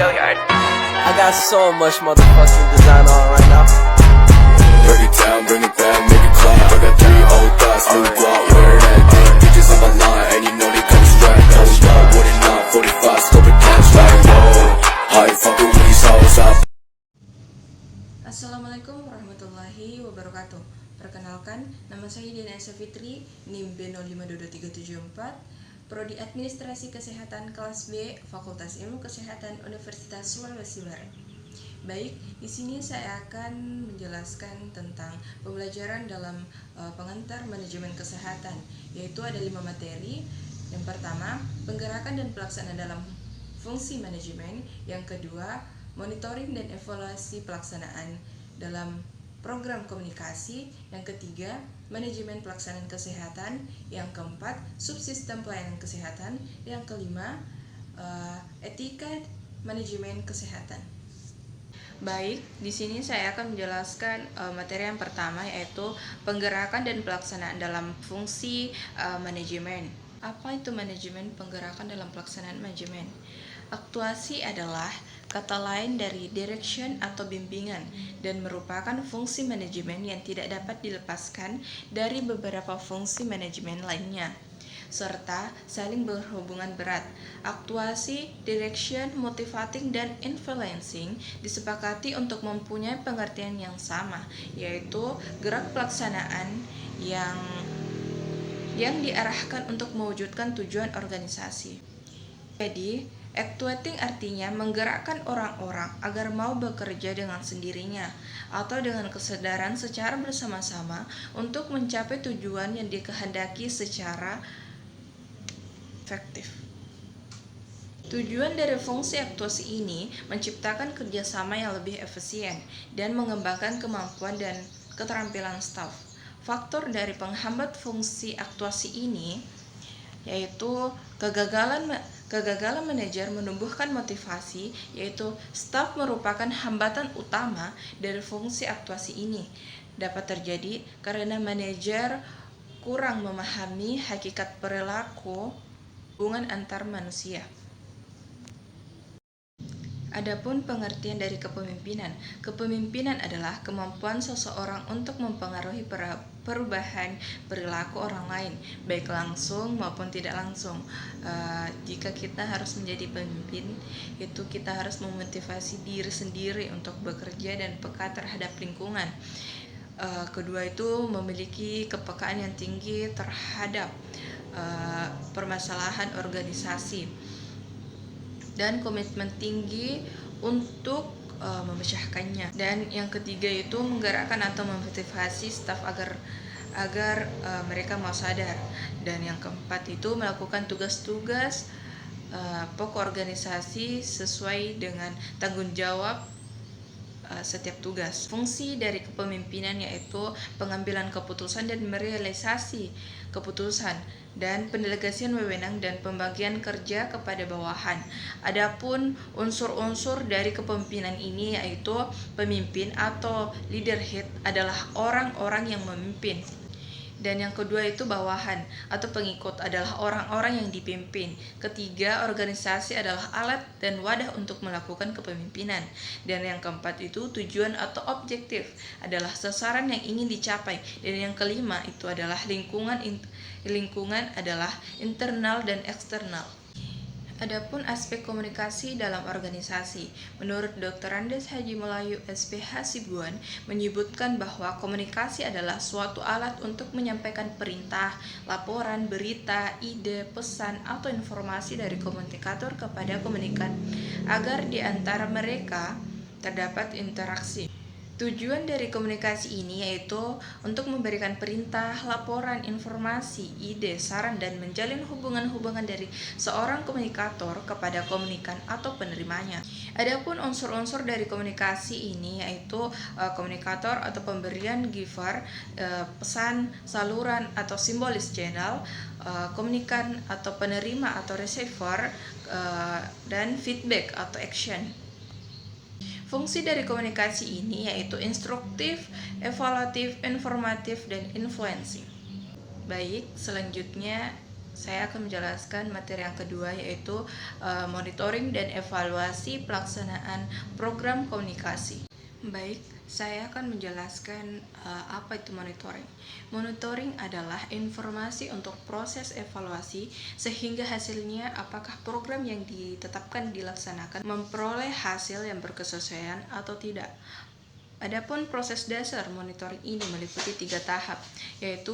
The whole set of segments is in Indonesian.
I got so much motherfucking design on right now. Break it down, bring it back, make it clap. I got 3 old thoughts, new guap, wear that thing. Bitches on my line, and you know they come strapped. Hold up, what it not, 45, scope it cash like whoa. How you fucking with these hoes up? Assalamualaikum warahmatullahi wabarakatuh. Perkenalkan, nama saya Diana Esa Fitri, NIM B052374, Prodi Administrasi Kesehatan kelas B, Fakultas Ilmu Kesehatan Universitas Sulawesi Barat. Baik, di sini saya akan menjelaskan tentang pembelajaran dalam pengantar manajemen kesehatan, yaitu ada 5 materi. Yang pertama, penggerakan dan pelaksanaan dalam fungsi manajemen. Yang kedua, monitoring dan evaluasi pelaksanaan dalam program komunikasi. Yang ketiga, manajemen pelaksanaan kesehatan. Yang keempat, subsistem pelayanan kesehatan. Yang kelima, etika manajemen kesehatan. Baik, di sini saya akan menjelaskan materi yang pertama, yaitu penggerakan dan pelaksanaan dalam fungsi manajemen. Apa itu manajemen? Penggerakan dalam pelaksanaan manajemen. Aktuasi adalah kata lain dari direction atau bimbingan dan merupakan fungsi manajemen yang tidak dapat dilepaskan dari beberapa fungsi manajemen lainnya, serta saling berhubungan berat. Aktuasi, direction, motivating, dan influencing disepakati untuk mempunyai pengertian yang sama, yaitu gerak pelaksanaan yang diarahkan untuk mewujudkan tujuan organisasi. Jadi, actuating artinya menggerakkan orang-orang agar mau bekerja dengan sendirinya atau dengan kesadaran secara bersama-sama untuk mencapai tujuan yang dikehendaki secara efektif. Tujuan dari fungsi aktuasi ini menciptakan kerjasama yang lebih efisien dan mengembangkan kemampuan dan keterampilan staf. Faktor dari penghambat fungsi aktuasi ini yaitu kegagalan manajer menumbuhkan motivasi, yaitu staf merupakan hambatan utama dari fungsi aktuasi ini. Dapat terjadi karena manajer kurang memahami hakikat perilaku hubungan antar manusia. Adapun pengertian dari kepemimpinan. Kepemimpinan adalah kemampuan seseorang untuk mempengaruhi perubahan perilaku orang lain, baik langsung maupun tidak langsung. Jika kita harus menjadi pemimpin, itu kita harus memotivasi diri sendiri untuk bekerja dan peka terhadap lingkungan. Kedua itu memiliki kepekaan yang tinggi terhadap permasalahan organisasi dan komitmen tinggi untuk memecahkannya. Dan yang ketiga itu menggerakkan atau memotivasi staf agar mereka mau sadar. Dan yang keempat itu melakukan tugas-tugas pokok organisasi sesuai dengan tanggung jawab setiap tugas. Fungsi dari kepemimpinan yaitu pengambilan keputusan dan merealisasi keputusan dan pendelegasian wewenang dan pembagian kerja kepada bawahan. Adapun unsur-unsur dari kepemimpinan ini yaitu pemimpin atau leadership adalah orang-orang yang memimpin. Dan yang kedua itu bawahan atau pengikut adalah orang-orang yang dipimpin. Ketiga, organisasi adalah alat dan wadah untuk melakukan kepemimpinan. Dan yang keempat itu tujuan atau objektif adalah sasaran yang ingin dicapai. Dan yang kelima itu adalah lingkungan adalah internal dan eksternal. Adapun aspek komunikasi dalam organisasi, menurut Dr. Andes Haji Melayu SPH Sibuan menyebutkan bahwa komunikasi adalah suatu alat untuk menyampaikan perintah, laporan, berita, ide, pesan, atau informasi dari komunikator kepada komunikan agar di antara mereka terdapat interaksi. Tujuan dari komunikasi ini yaitu untuk memberikan perintah, laporan, informasi, ide, saran, dan menjalin hubungan-hubungan dari seorang komunikator kepada komunikan atau penerimanya. Adapun unsur-unsur dari komunikasi ini yaitu komunikator atau pemberian giver, pesan, saluran atau simbolis channel, komunikan atau penerima atau receiver, dan feedback atau action. Fungsi dari komunikasi ini yaitu instruktif, evaluatif, informatif, dan influencing. Baik, selanjutnya saya akan menjelaskan materi yang kedua, yaitu monitoring dan evaluasi pelaksanaan program komunikasi. Baik, saya akan menjelaskan apa itu monitoring. Monitoring adalah informasi untuk proses evaluasi sehingga hasilnya apakah program yang ditetapkan dilaksanakan memperoleh hasil yang berkesesuaian atau tidak. Adapun proses dasar monitoring ini meliputi 3 tahap, yaitu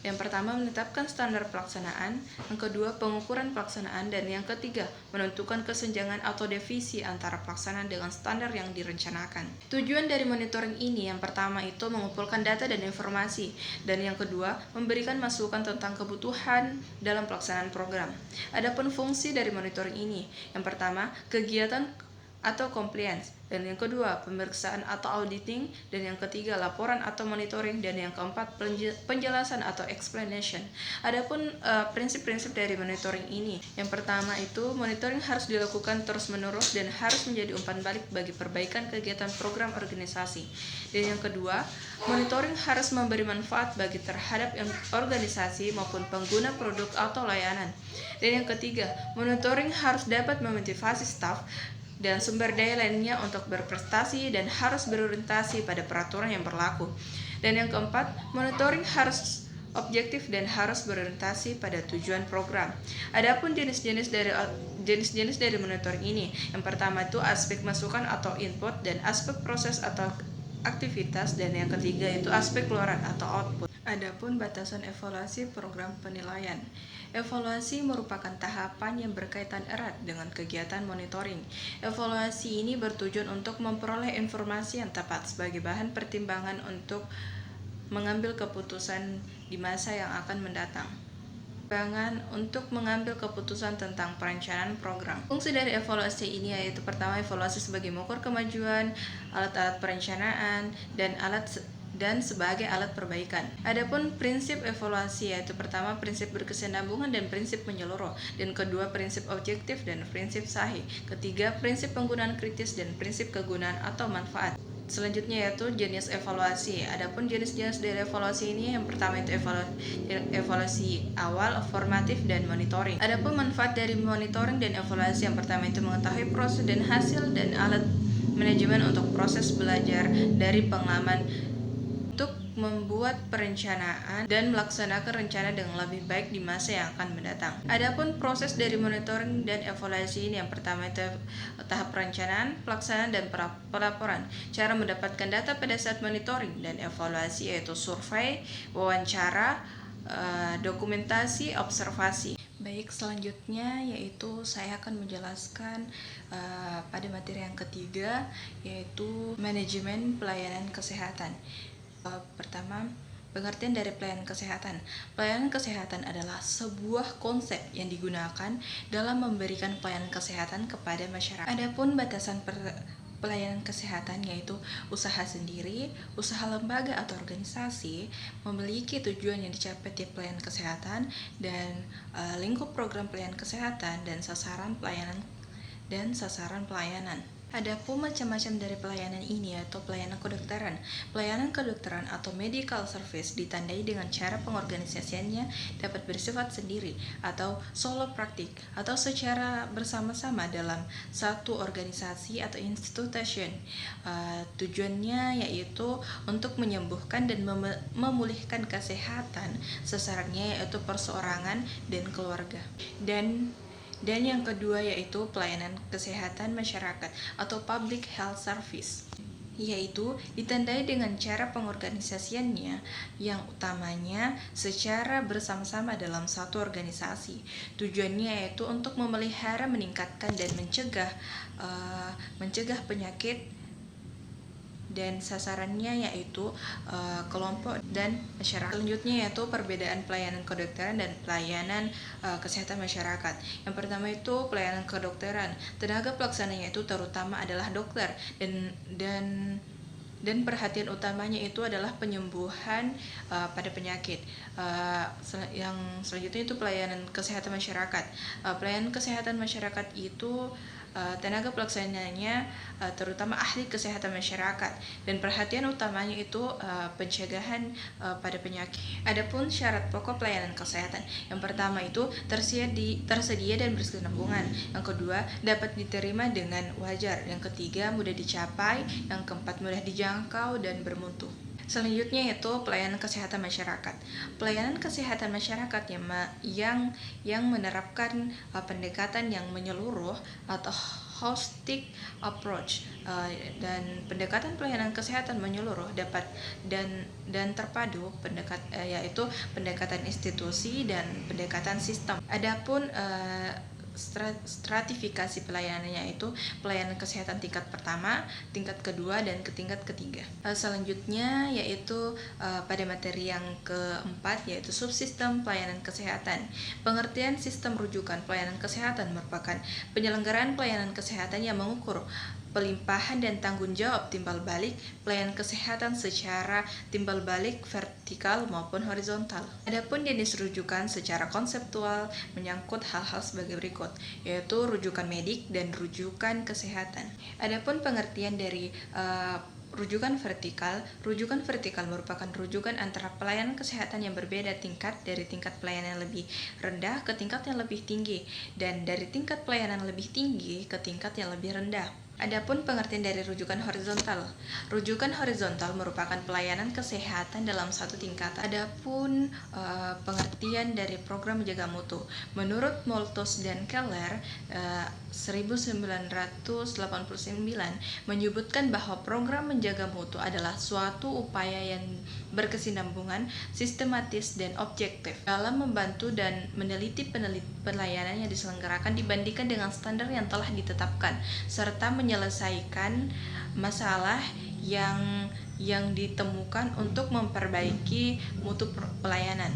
yang pertama menetapkan standar pelaksanaan, yang kedua pengukuran pelaksanaan, dan yang ketiga menentukan kesenjangan atau defisi antara pelaksanaan dengan standar yang direncanakan. Tujuan dari monitoring ini yang pertama itu mengumpulkan data dan informasi, dan yang kedua memberikan masukan tentang kebutuhan dalam pelaksanaan program. Adapun fungsi dari monitoring ini, yang pertama kegiatan atau compliance, dan yang kedua pemeriksaan atau auditing, dan yang ketiga laporan atau monitoring, dan yang keempat penjelasan atau explanation. Adapun prinsip-prinsip dari monitoring ini, yang pertama itu monitoring harus dilakukan terus-menerus dan harus menjadi umpan balik bagi perbaikan kegiatan program organisasi. Dan yang kedua, monitoring harus memberi manfaat bagi terhadap organisasi maupun pengguna produk atau layanan. Dan yang ketiga, monitoring harus dapat memotivasi staf dan sumber daya lainnya untuk berprestasi dan harus berorientasi pada peraturan yang berlaku. Dan yang keempat, monitoring harus objektif dan harus berorientasi pada tujuan program. Adapun jenis-jenis dari monitoring ini, yang pertama itu aspek masukan atau input, dan aspek proses atau aktivitas, dan yang ketiga itu aspek keluaran atau output. Adapun batasan evaluasi program penilaian. Evaluasi merupakan tahapan yang berkaitan erat dengan kegiatan monitoring. Evaluasi ini bertujuan untuk memperoleh informasi yang tepat sebagai bahan pertimbangan untuk mengambil keputusan di masa yang akan mendatang. Untuk mengambil keputusan tentang perencanaan program. Fungsi dari evaluasi ini yaitu pertama, evaluasi sebagai mengukur kemajuan, alat-alat perencanaan, dan sebagai alat perbaikan. Adapun prinsip evaluasi yaitu pertama prinsip berkesinambungan dan prinsip menyeluruh, dan kedua prinsip objektif dan prinsip sahih, ketiga prinsip penggunaan kritis dan prinsip kegunaan atau manfaat. Selanjutnya yaitu jenis evaluasi. Adapun jenis-jenis dari evaluasi ini, yang pertama itu evaluasi awal, formatif, dan monitoring. Adapun manfaat dari monitoring dan evaluasi, yang pertama itu mengetahui proses dan hasil dan alat manajemen untuk proses belajar dari pengalaman untuk membuat perencanaan dan melaksanakan rencana dengan lebih baik di masa yang akan mendatang. Adapun proses dari monitoring dan evaluasi ini, yang pertama itu tahap perencanaan, pelaksanaan, dan pelaporan. Cara mendapatkan data pada saat monitoring dan evaluasi yaitu survei, wawancara, dokumentasi, observasi. Baik, selanjutnya yaitu saya akan menjelaskan pada materi yang ketiga, yaitu manajemen pelayanan kesehatan. Pertama, pengertian dari pelayanan kesehatan. Pelayanan kesehatan adalah sebuah konsep yang digunakan dalam memberikan pelayanan kesehatan kepada masyarakat. Adapun batasan pelayanan kesehatan yaitu usaha sendiri, usaha lembaga atau organisasi, memiliki tujuan yang dicapai tiap pelayanan kesehatan, dan lingkup program pelayanan kesehatan dan sasaran pelayanan. Adapun macam-macam dari pelayanan ini yaitu pelayanan kedokteran. Pelayanan kedokteran atau medical service ditandai dengan cara pengorganisasiannya dapat bersifat sendiri atau solo praktik atau secara bersama-sama dalam satu organisasi atau institution. Tujuannya yaitu untuk menyembuhkan dan memulihkan kesehatan sasarannya yaitu perseorangan dan keluarga. Dan yang kedua yaitu pelayanan kesehatan masyarakat atau public health service, yaitu ditandai dengan cara pengorganisasiannya yang utamanya secara bersama-sama dalam satu organisasi. Tujuannya yaitu untuk memelihara, meningkatkan, dan mencegah penyakit, dan sasarannya yaitu kelompok dan masyarakat. Selanjutnya yaitu perbedaan pelayanan kedokteran dan pelayanan kesehatan masyarakat. Yang pertama itu pelayanan kedokteran. Tenaga pelaksananya itu terutama adalah dokter dan perhatian utamanya itu adalah penyembuhan pada penyakit. Yang selanjutnya itu pelayanan kesehatan masyarakat. Pelayanan kesehatan masyarakat itu tenaga pelaksananya terutama ahli kesehatan masyarakat, dan perhatian utamanya itu pencegahan pada penyakit. Adapun syarat pokok pelayanan kesehatan, yang pertama itu tersedia dan berkesinambungan. Yang kedua, dapat diterima dengan wajar. Yang ketiga, mudah dicapai. Yang keempat, mudah dijangkau dan bermutu. Selanjutnya yaitu pelayanan kesehatan masyarakat. Pelayanan kesehatan masyarakat yang menerapkan pendekatan yang menyeluruh atau holistic approach, dan pendekatan pelayanan kesehatan menyeluruh dapat dan terpadu yaitu pendekatan institusi dan pendekatan sistem. Adapun stratifikasi pelayanannya itu pelayanan kesehatan tingkat pertama, tingkat kedua, dan tingkat ketiga. Selanjutnya yaitu pada materi yang keempat yaitu subsistem pelayanan kesehatan. Pengertian sistem rujukan pelayanan kesehatan merupakan penyelenggaraan pelayanan kesehatan yang mengukur pelimpahan dan tanggung jawab timbal balik pelayanan kesehatan secara timbal balik vertikal maupun horizontal. Adapun jenis rujukan secara konseptual menyangkut hal-hal sebagai berikut, yaitu rujukan medik dan rujukan kesehatan. Adapun pengertian dari rujukan vertikal merupakan rujukan antara pelayanan kesehatan yang berbeda tingkat, dari tingkat pelayanan yang lebih rendah ke tingkat yang lebih tinggi, dan dari tingkat pelayanan lebih tinggi ke tingkat yang lebih rendah. Adapun pengertian dari rujukan horizontal merupakan pelayanan kesehatan dalam satu tingkatan. Adapun pengertian dari program menjaga mutu, menurut Moltos dan Keller 1989 menyebutkan bahwa program menjaga mutu adalah suatu upaya yang berkesinambungan, sistematis, dan objektif dalam membantu dan meneliti pelayanan yang diselenggarakan dibandingkan dengan standar yang telah ditetapkan, serta menyelesaikan masalah yang ditemukan untuk memperbaiki mutu pelayanan.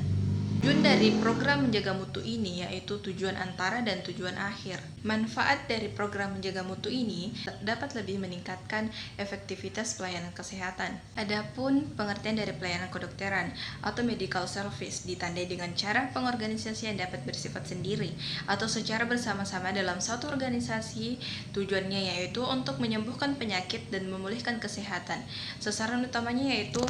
Tujuan dari program menjaga mutu ini yaitu tujuan antara dan tujuan akhir. Manfaat dari program menjaga mutu ini dapat lebih meningkatkan efektivitas pelayanan kesehatan. Adapun pengertian dari pelayanan kedokteran atau medical service ditandai dengan cara pengorganisasian dapat bersifat sendiri atau secara bersama-sama dalam satu organisasi. Tujuannya yaitu untuk menyembuhkan penyakit dan memulihkan kesehatan. Sasaran utamanya yaitu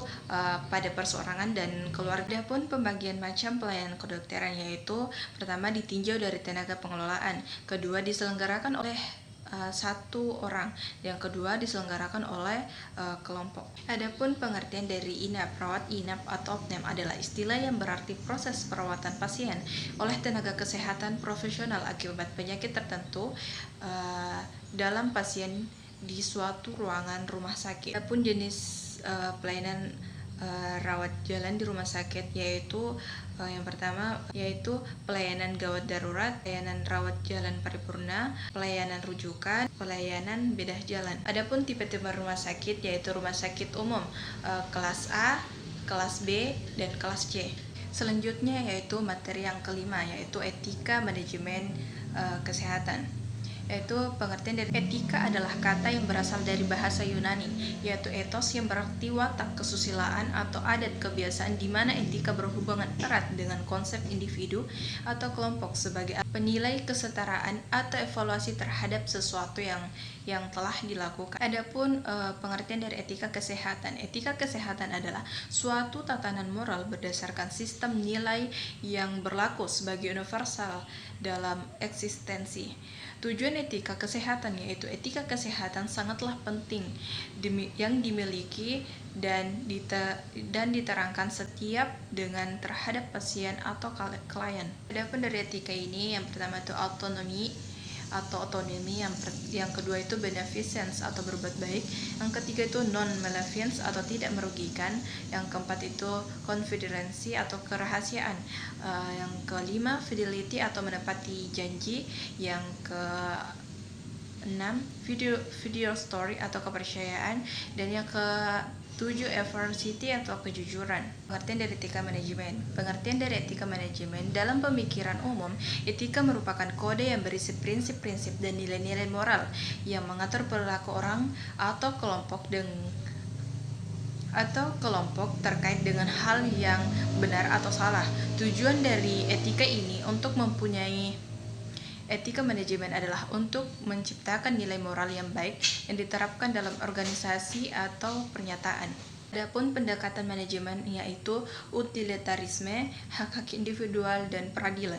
pada perseorangan dan keluarga. Adapun pembagian macam pelayanan kedokteran yaitu pertama ditinjau dari tenaga pengelolaan, kedua diselenggarakan oleh satu orang, yang kedua diselenggarakan oleh kelompok. Adapun pengertian dari inap, rawat inap atau opname adalah istilah yang berarti proses perawatan pasien oleh tenaga kesehatan profesional akibat penyakit tertentu dalam pasien di suatu ruangan rumah sakit. Adapun jenis pelayanan rawat jalan di rumah sakit yaitu yang pertama yaitu pelayanan gawat darurat, pelayanan rawat jalan paripurna, pelayanan rujukan, pelayanan bedah jalan. Adapun tipe-tipe rumah sakit yaitu rumah sakit umum kelas A, kelas B, dan kelas C. Selanjutnya yaitu materi yang kelima yaitu etika manajemen kesehatan. Yaitu pengertian dari etika adalah kata yang berasal dari bahasa Yunani, yaitu ethos yang berarti watak, kesusilaan, atau adat kebiasaan di mana etika berhubungan erat dengan konsep individu atau kelompok sebagai penilai kesetaraan atau evaluasi terhadap sesuatu yang telah dilakukan. Adapun pengertian dari etika kesehatan. Etika kesehatan adalah suatu tatanan moral berdasarkan sistem nilai yang berlaku sebagai universal dalam eksistensi. Tujuan etika kesehatan yaitu etika kesehatan sangatlah penting yang dimiliki dan diterangkan setiap dengan terhadap pasien atau klien. Adapun dari etika ini yang pertama itu autonomi atau otonomi, yang kedua itu beneficence atau berbuat baik, yang ketiga itu non-maleficence atau tidak merugikan, yang keempat itu confidence atau kerahasiaan, yang kelima fidelity atau menepati janji, yang keenam video story atau kepercayaan, dan yang ke-7 veracidity atau kejujuran. Pengertian dari etika manajemen. Pengertian dari etika manajemen dalam pemikiran umum, etika merupakan kode yang berisi prinsip-prinsip dan nilai-nilai moral yang mengatur perilaku orang atau kelompok atau kelompok terkait dengan hal yang benar atau salah. Tujuan dari etika ini untuk mempunyai etika manajemen adalah untuk menciptakan nilai moral yang baik yang diterapkan dalam organisasi atau pernyataan. Adapun pendekatan manajemen yaitu utilitarisme, hak-hak individual, dan peradilan.